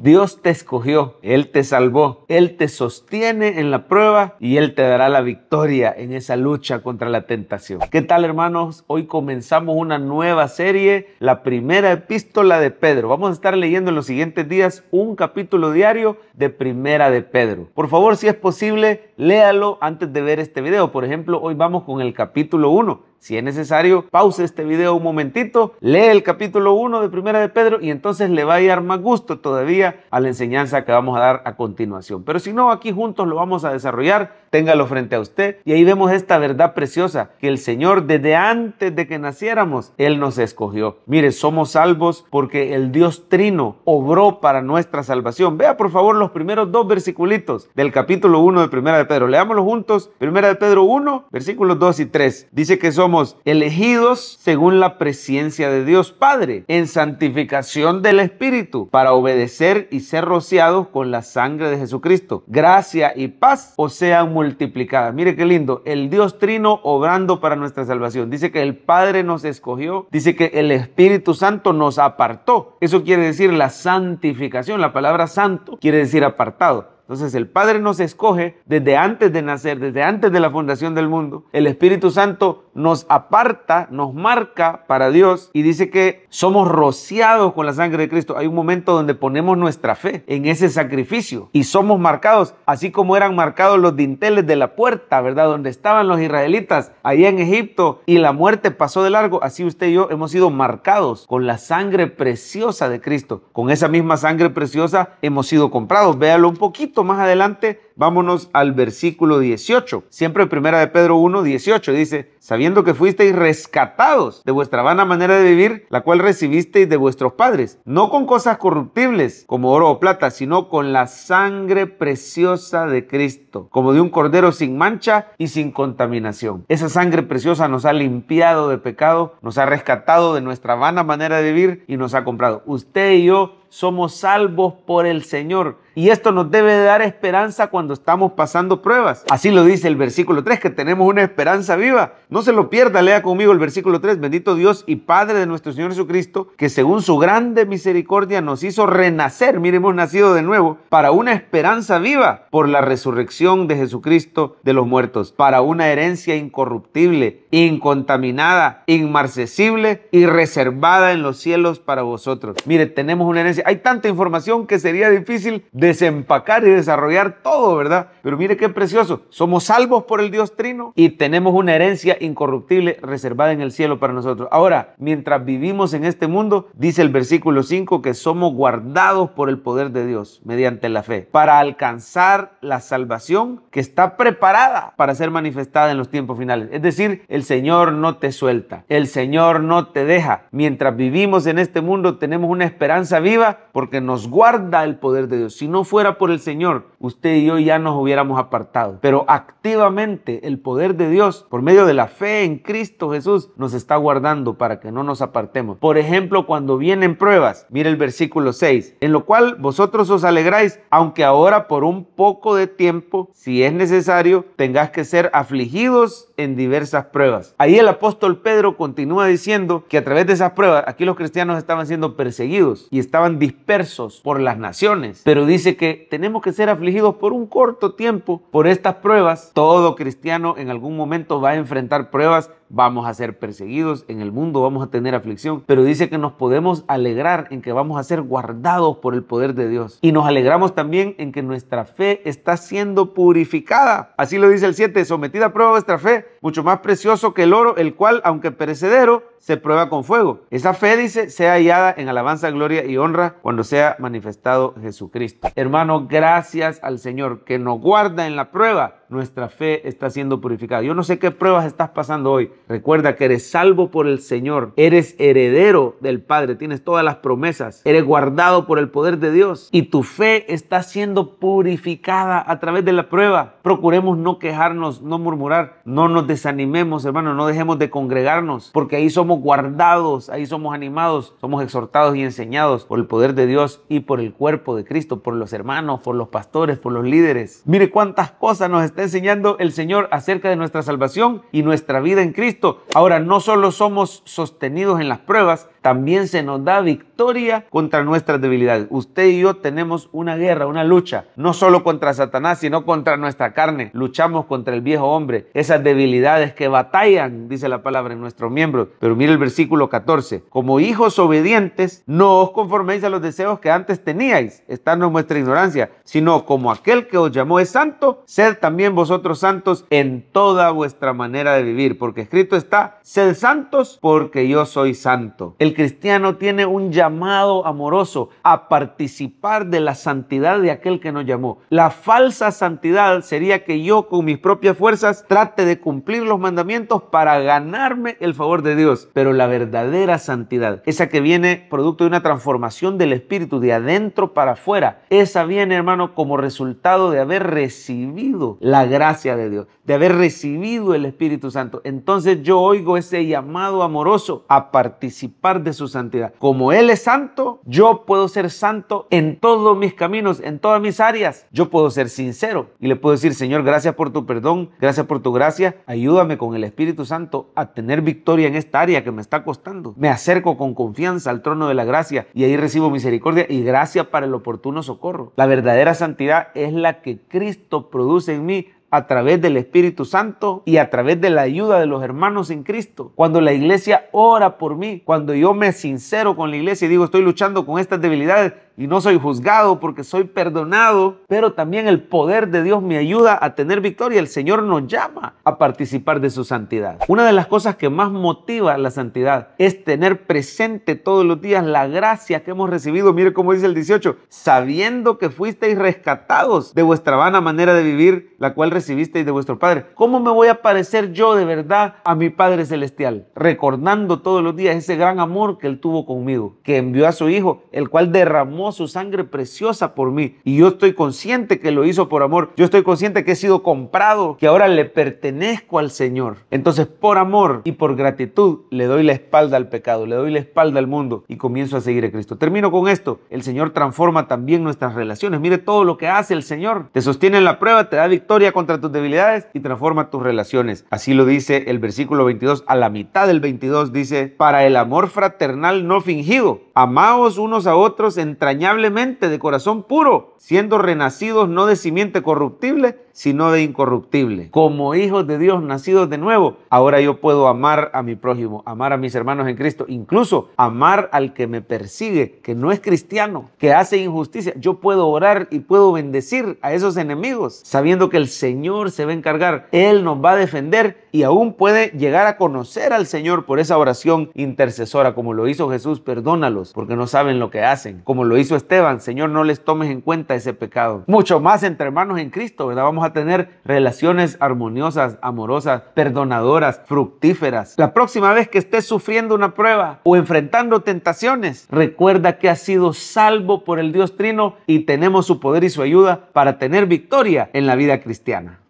Dios te escogió, Él te salvó, Él te sostiene en la prueba y Él te dará la victoria en esa lucha contra la tentación. ¿Qué tal, hermanos? Hoy comenzamos una nueva serie, la primera epístola de Pedro. Vamos a estar leyendo en los siguientes días un capítulo diario de Primera de Pedro. Por favor, si es posible, léalo antes de ver este video. Por ejemplo, hoy vamos con el capítulo 1. Si es necesario, pause este video un momentito, lee el capítulo 1 de Primera de Pedro y entonces le va a dar más gusto todavía a la enseñanza que vamos a dar a continuación. Pero si no, aquí juntos lo vamos a desarrollar, téngalo frente a usted y ahí vemos esta verdad preciosa que el Señor desde antes de que naciéramos, Él nos escogió. Mire, somos salvos porque el Dios Trino obró para nuestra salvación. Vea por favor los primeros dos versiculitos del capítulo 1 de Primera de Pedro. Leámoslo juntos. Primera de Pedro 1, versículos 2 y 3. Dice que somos elegidos según la presciencia de Dios Padre, en santificación del Espíritu, para obedecer y ser rociados con la sangre de Jesucristo. Gracia y paz os sean multiplicadas. Mire qué lindo, el Dios Trino obrando para nuestra salvación. Dice que el Padre nos escogió, dice que el Espíritu Santo nos apartó. Eso quiere decir la santificación. La palabra santo quiere decir apartado. Entonces el Padre nos escoge desde antes de nacer, desde antes de la fundación del mundo. El Espíritu Santo nos aparta, nos marca para Dios y dice que somos rociados con la sangre de Cristo. Hay un momento donde ponemos nuestra fe en ese sacrificio y somos marcados, así como eran marcados los dinteles de la puerta, ¿verdad? Donde estaban los israelitas allá en Egipto y la muerte pasó de largo. Así usted y yo hemos sido marcados con la sangre preciosa de Cristo. Con esa misma sangre preciosa hemos sido comprados. Véalo un poquito más adelante, vámonos al versículo 18. Siempre Primera de Pedro 1, 18 dice, sabiendo que fuisteis rescatados de vuestra vana manera de vivir, la cual recibisteis de vuestros padres, no con cosas corruptibles como oro o plata, sino con la sangre preciosa de Cristo, como de un cordero sin mancha y sin contaminación. Esa sangre preciosa nos ha limpiado de pecado, nos ha rescatado de nuestra vana manera de vivir y nos ha comprado. Usted y yo somos salvos por el Señor. Y esto nos debe de dar esperanza cuando estamos pasando pruebas. Así lo dice el versículo 3, que tenemos una esperanza viva. No se lo pierda, lea conmigo el versículo 3. Bendito Dios y Padre de nuestro Señor Jesucristo, que según su grande misericordia nos hizo renacer, mire, hemos nacido de nuevo, para una esperanza viva por la resurrección de Jesucristo de los muertos, para una herencia incorruptible, incontaminada, inmarcesible y reservada en los cielos para vosotros. Mire, tenemos una herencia. Hay tanta información que sería difícil desempacar y desarrollar todo, ¿verdad? Pero mire qué precioso. Somos salvos por el Dios Trino y tenemos una herencia incorruptible reservada en el cielo para nosotros. Ahora, mientras vivimos en este mundo, dice el versículo 5 que somos guardados por el poder de Dios mediante la fe para alcanzar la salvación que está preparada para ser manifestada en los tiempos finales. Es decir, el Señor no te suelta, el Señor no te deja. Mientras vivimos en este mundo tenemos una esperanza viva porque nos guarda el poder de Dios. Si no fuera por el Señor, usted y yo ya nos hubiéramos apartado. Pero activamente el poder de Dios, por medio de la fe en Cristo Jesús, nos está guardando para que no nos apartemos. Por ejemplo, cuando vienen pruebas, mire el versículo 6, en lo cual vosotros os alegráis, aunque ahora por un poco de tiempo, si es necesario, tengáis que ser afligidos en diversas pruebas. Ahí el apóstol Pedro continúa diciendo que a través de esas pruebas, aquí los cristianos estaban siendo perseguidos y estaban dispersos por las naciones. Pero dice que tenemos que ser afligidos por un corto tiempo por estas pruebas. Todo cristiano en algún momento va a enfrentar pruebas, vamos a ser perseguidos, en el mundo vamos a tener aflicción, pero dice que nos podemos alegrar en que vamos a ser guardados por el poder de Dios. Y nos alegramos también en que nuestra fe está siendo purificada. Así lo dice el 7, sometida a prueba vuestra fe, mucho más precioso que el oro, el cual, aunque perecedero, se prueba con fuego. Esa fe, dice, sea hallada en alabanza, gloria y honra cuando sea manifestado Jesucristo. Hermano, gracias al Señor que nos guarda en la prueba. Nuestra fe está siendo purificada. Yo no sé qué pruebas estás pasando hoy. Recuerda que eres salvo por el Señor. Eres heredero del Padre. Tienes todas las promesas. Eres guardado por el poder de Dios. Y tu fe está siendo purificada a través de la prueba. Procuremos no quejarnos, no murmurar. No nos desanimemos, hermano. No dejemos de congregarnos. Porque ahí somos guardados. Ahí somos animados. Somos exhortados y enseñados por el poder de Dios y por el cuerpo de Cristo. Por los hermanos, por los pastores, por los líderes. Mire cuántas cosas nos está enseñando el Señor acerca de nuestra salvación y nuestra vida en Cristo. Ahora, no solo somos sostenidos en las pruebas, también se nos da victoria victoria contra nuestras debilidades. Usted y yo tenemos una guerra, una lucha, no solo contra Satanás, sino contra nuestra carne. Luchamos contra el viejo hombre, esas debilidades que batallan, dice la palabra, en nuestros miembros. Pero mire el versículo 14. Como hijos obedientes, no os conforméis a los deseos que antes teníais, estando en vuestra ignorancia, sino como aquel que os llamó es santo, sed también vosotros santos en toda vuestra manera de vivir, porque escrito está, sed santos porque yo soy santo. El cristiano tiene un llamado amoroso a participar de la santidad de aquel que nos llamó. La falsa santidad sería que yo con mis propias fuerzas trate de cumplir los mandamientos para ganarme el favor de Dios. Pero la verdadera santidad, esa que viene producto de una transformación del espíritu de adentro para afuera, esa viene, hermano, como resultado de haber recibido la gracia de Dios, de haber recibido el Espíritu Santo. Entonces yo oigo ese llamado amoroso a participar de su santidad. Como Él es santo, yo puedo ser santo en todos mis caminos, en todas mis áreas. Yo puedo ser sincero y le puedo decir, Señor, gracias por tu perdón, gracias por tu gracia. Ayúdame con el Espíritu Santo a tener victoria en esta área que me está costando. Me acerco con confianza al trono de la gracia y ahí recibo misericordia y gracia para el oportuno socorro. La verdadera santidad es la que Cristo produce en mí a través del Espíritu Santo y a través de la ayuda de los hermanos en Cristo. Cuando la iglesia ora por mí, cuando yo me sincero con la iglesia y digo, estoy luchando con estas debilidades y no soy juzgado porque soy perdonado, pero también el poder de Dios me ayuda a tener victoria. El Señor nos llama a participar de su santidad. Una de las cosas que más motiva la santidad es tener presente todos los días la gracia que hemos recibido. Mire cómo dice el 18, sabiendo que fuisteis rescatados de vuestra vana manera de vivir, la cual recibisteis de vuestro Padre. ¿Cómo me voy a parecer yo de verdad a mi Padre Celestial? Recordando todos los días ese gran amor que Él tuvo conmigo, que envió a su Hijo, el cual derramó su sangre preciosa por mí. Y yo estoy consciente que lo hizo por amor. Yo estoy consciente que he sido comprado, que ahora le pertenezco al Señor. Entonces, por amor y por gratitud, le doy la espalda al pecado, le doy la espalda al mundo y comienzo a seguir a Cristo. Termino con esto. El Señor transforma también nuestras relaciones. Mire todo lo que hace el Señor. Te sostiene en la prueba, te da victoria contra tus debilidades y transforma tus relaciones. Así lo dice el versículo 22. A la mitad del 22 dice, para el amor fraternal no fingido, amaos unos a otros entrañablemente de corazón puro, siendo renacidos no de simiente corruptible, sino de incorruptible. Como hijos de Dios nacidos de nuevo, ahora yo puedo amar a mi prójimo, amar a mis hermanos en Cristo, incluso amar al que me persigue, que no es cristiano, que hace injusticia. Yo puedo orar y puedo bendecir a esos enemigos, sabiendo que el Señor se va a encargar. Él nos va a defender y aún puede llegar a conocer al Señor por esa oración intercesora, como lo hizo Jesús. Perdónalos porque no saben lo que hacen. Como lo hizo Esteban, Señor, no les tomes en cuenta ese pecado. Mucho más entre hermanos en Cristo, ¿verdad? Vamos a tener relaciones armoniosas, amorosas, perdonadoras, fructíferas. La próxima vez que estés sufriendo una prueba o enfrentando tentaciones, recuerda que has sido salvo por el Dios Trino y tenemos su poder y su ayuda para tener victoria en la vida cristiana.